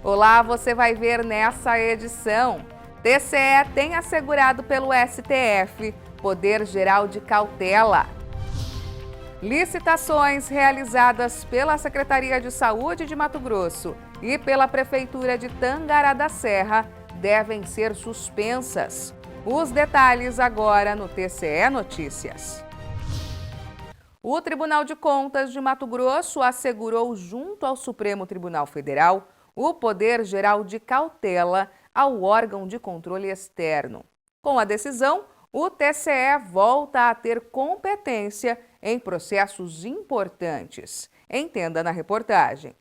Olá, você vai ver nessa edição. TCE tem assegurado pelo STF poder geral de cautela. Licitações realizadas pela Secretaria de Saúde de Mato Grosso e pela Prefeitura de Tangará da Serra devem ser suspensas. Os detalhes agora no TCE Notícias. O Tribunal de Contas de Mato Grosso assegurou junto ao Supremo Tribunal Federal o poder geral de cautela ao órgão de controle externo. Com a decisão, o TCE volta a ter competência em processos importantes. Entenda na reportagem.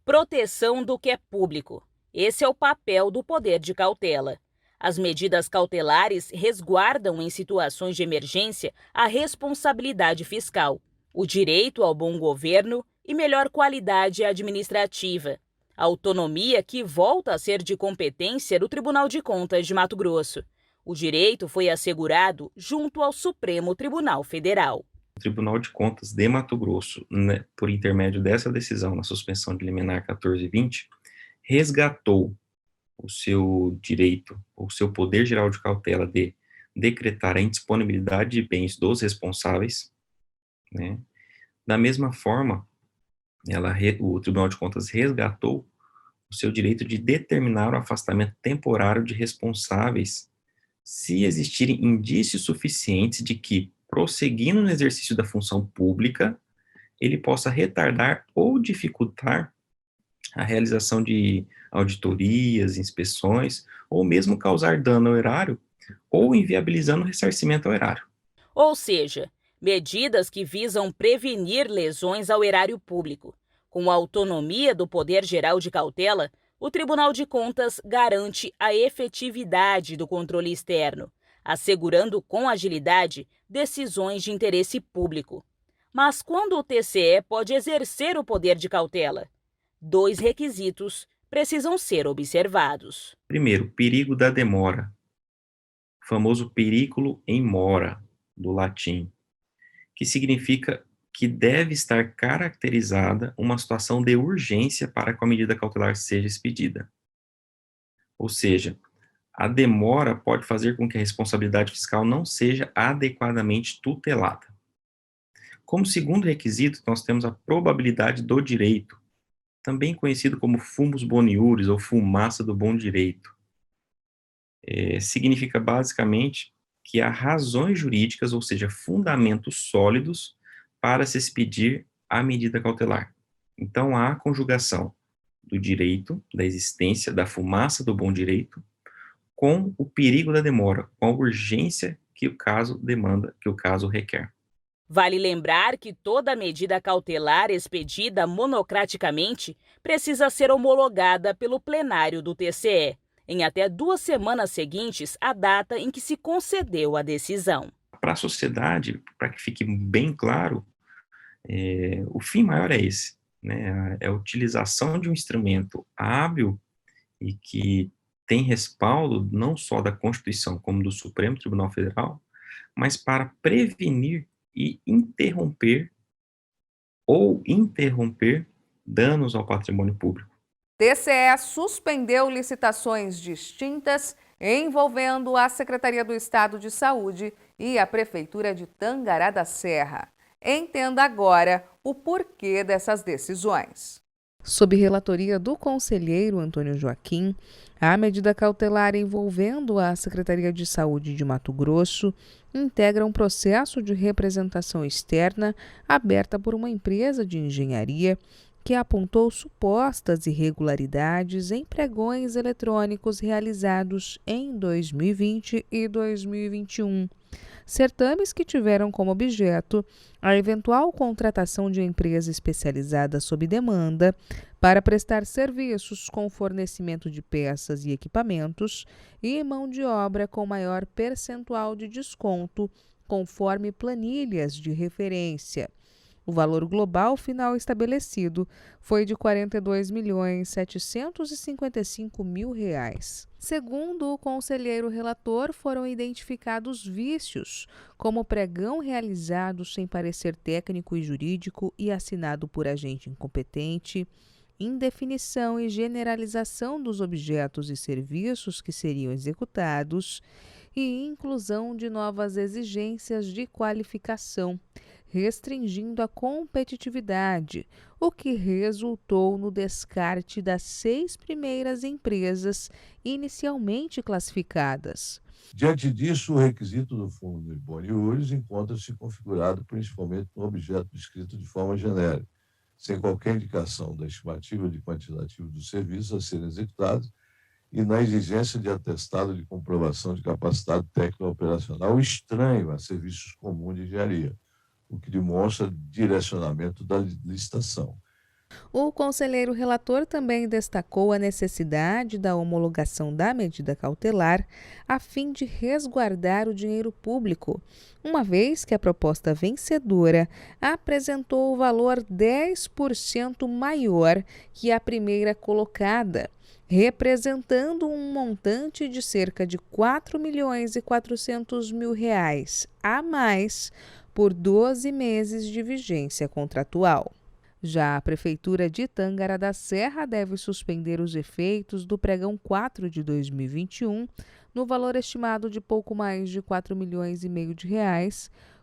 Proteção do que é público. Esse é o papel do poder de cautela. As medidas cautelares resguardam em situações de emergência a responsabilidade fiscal, o direito ao bom governo e melhor qualidade administrativa. A autonomia que volta a ser de competência do Tribunal de Contas de Mato Grosso. O direito foi assegurado junto ao Supremo Tribunal Federal. O Tribunal de Contas de Mato Grosso, por intermédio dessa decisão na suspensão de liminar 1420, resgatou o seu direito, o seu poder geral de cautela de decretar a indisponibilidade de bens dos responsáveis, né? Da mesma forma, o Tribunal de Contas resgatou o seu direito de determinar o afastamento temporário de responsáveis se existirem indícios suficientes de que, prosseguindo no exercício da função pública, ele possa retardar ou dificultar a realização de auditorias, inspeções, ou mesmo causar dano ao erário, ou inviabilizando o ressarcimento ao erário. Ou seja, medidas que visam prevenir lesões ao erário público. Com a autonomia do Poder Geral de Cautela, o Tribunal de Contas garante a efetividade do controle externo, assegurando com agilidade decisões de interesse público. Mas quando o TCE pode exercer o poder de cautela? 2 requisitos precisam ser observados. Primeiro, perigo da demora, o famoso periculum in mora, do latim, que significa que deve estar caracterizada uma situação de urgência para que a medida cautelar seja expedida. Ou seja, a demora pode fazer com que a responsabilidade fiscal não seja adequadamente tutelada. Como segundo requisito, nós temos a probabilidade do direito, também conhecido como fumus boniuris, ou fumaça do bom direito. Significa basicamente que há razões jurídicas, ou seja, fundamentos sólidos, para se expedir a medida cautelar. Então, há a conjugação do direito, da existência, da fumaça do bom direito, com o perigo da demora, com a urgência que o caso demanda, que o caso requer. Vale lembrar que toda medida cautelar expedida monocraticamente precisa ser homologada pelo plenário do TCE, em até 2 semanas seguintes à data em que se concedeu a decisão. Para a sociedade, para que fique bem claro, o fim maior é esse, né? É a utilização de um instrumento hábil e que tem respaldo não só da Constituição como do Supremo Tribunal Federal, mas para prevenir e interromper danos ao patrimônio público. TCE suspendeu licitações distintas envolvendo a Secretaria do Estado de Saúde e a Prefeitura de Tangará da Serra. Entenda agora o porquê dessas decisões. Sob relatoria do conselheiro Antônio Joaquim, a medida cautelar envolvendo a Secretaria de Saúde de Mato Grosso integra um processo de representação externa aberta por uma empresa de engenharia que apontou supostas irregularidades em pregões eletrônicos realizados em 2020 e 2021. Certames que tiveram como objeto a eventual contratação de empresa especializada sob demanda para prestar serviços com fornecimento de peças e equipamentos e mão de obra com maior percentual de desconto, conforme planilhas de referência. O valor global final estabelecido foi de R$ 42.755.000. Segundo o conselheiro relator, foram identificados vícios, como pregão realizado sem parecer técnico e jurídico e assinado por agente incompetente, indefinição e generalização dos objetos e serviços que seriam executados e inclusão de novas exigências de qualificação, restringindo a competitividade, o que resultou no descarte das 6 primeiras empresas inicialmente classificadas. Diante disso, o requisito do fundo Boni Iuris encontra-se configurado principalmente no objeto descrito de forma genérica, sem qualquer indicação da estimativa de quantitativo dos serviços a serem executados e na exigência de atestado de comprovação de capacidade técnico-operacional estranho a serviços comuns de engenharia, o que demonstra direcionamento da licitação. O conselheiro relator também destacou a necessidade da homologação da medida cautelar a fim de resguardar o dinheiro público, uma vez que a proposta vencedora apresentou o valor 10% maior que a primeira colocada, representando um montante de cerca de R$ 4.400.000 a mais por 12 meses de vigência contratual. Já a Prefeitura de Tangara da Serra deve suspender os efeitos do Pregão 4 de 2021, no valor estimado de pouco mais de R$ 4,5 milhões,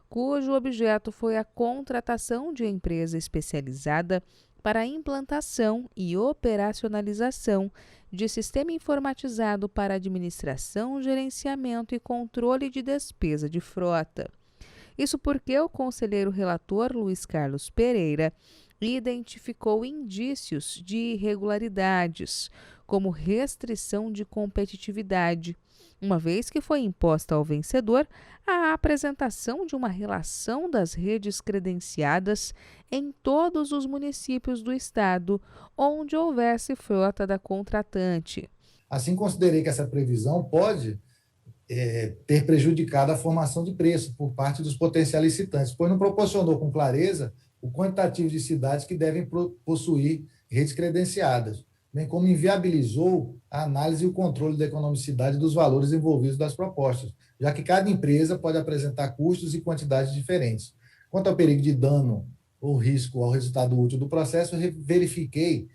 cujo objeto foi a contratação de empresa especializada para a implantação e operacionalização de sistema informatizado para administração, gerenciamento e controle de despesa de frota. Isso porque o conselheiro relator Luiz Carlos Pereira identificou indícios de irregularidades, como restrição de competitividade, uma vez que foi imposta ao vencedor a apresentação de uma relação das redes credenciadas em todos os municípios do estado onde houvesse frota da contratante. Assim, considerei que essa previsão pode ter prejudicado a formação de preço por parte dos potenciais licitantes, pois não proporcionou com clareza o quantitativo de cidades que devem possuir redes credenciadas, bem como inviabilizou a análise e o controle da economicidade dos valores envolvidos das propostas, já que cada empresa pode apresentar custos e quantidades diferentes. Quanto ao perigo de dano ou risco ao resultado útil do processo, eu verifiquei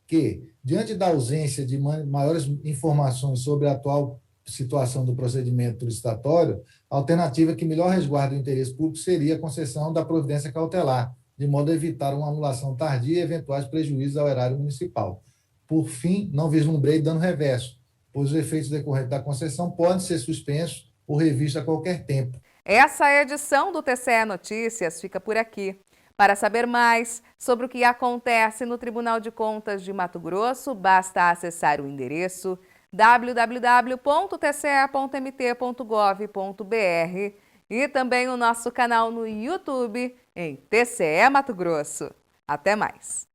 que, diante da ausência de maiores informações sobre a atual situação do procedimento licitatório, a alternativa que melhor resguarda o interesse público seria a concessão da providência cautelar, de modo a evitar uma anulação tardia e eventuais prejuízos ao erário municipal. Por fim, não vislumbrei dano reverso, pois os efeitos decorrentes da concessão podem ser suspensos ou revistos a qualquer tempo. Essa edição do TCE Notícias fica por aqui. Para saber mais sobre o que acontece no Tribunal de Contas de Mato Grosso, basta acessar o endereço www.tce.mt.gov.br e também o nosso canal no YouTube em TCE Mato Grosso. Até mais!